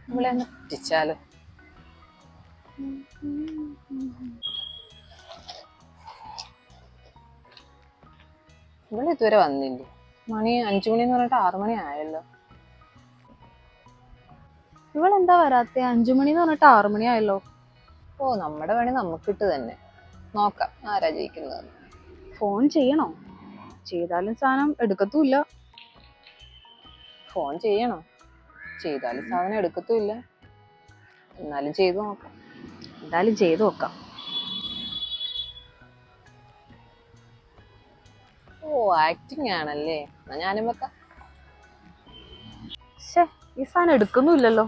നമ്മളെ ഒന്ന് പറ്റിച്ചാലോ? ഇവിടെ ഇതുവരെ വന്നില്ലേ? മണി 5 മണിന്ന് പറഞ്ഞിട്ട് 6 മണി ആയല്ലോ. ഇവളെന്താ വരാത്തെ? 5 മണിന്ന് പറഞ്ഞിട്ട് 6 മണി ആയല്ലോ. ഓ, നമ്മുടെ പണി നമുക്കിട്ട് തന്നെ. നോക്കാം ആരാ ജയിക്കുന്നത്. ഫോൺ ചെയ്യണോ? ചെയ്താലും സാധനം എടുക്കത്തുമില്ല. ഫോൺ ചെയ്യണോ? ചെയ്താലും സാധനം എടുക്കത്തുമില്ല. എന്നാലും ചെയ്തു നോക്കാം. എന്തായാലും ചെയ്തു നോക്കാം. ഓ, ആക്ടിങ് ആണല്ലേ. എന്നാ ഞാനും വെക്കാം. ശ്ശേ, ഈ സാധനം എടുക്കുന്നുമില്ലല്ലോ.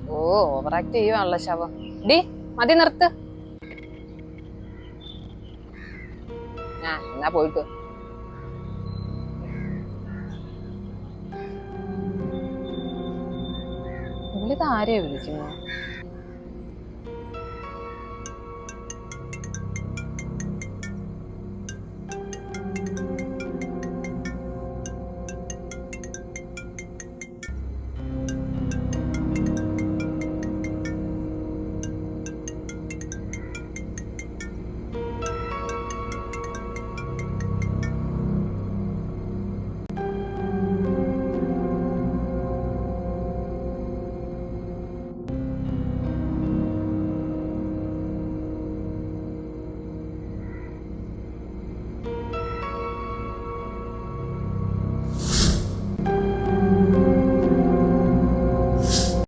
ഓ, ഓവർ ആക്ട് ചെയ്യുവാണല്ലോ ശവം. ഡി, മതി നിർത്ത്. എന്നാ പോയിട്ട്. ഇവളിത് ആരെയാ വിളിക്കുന്നു?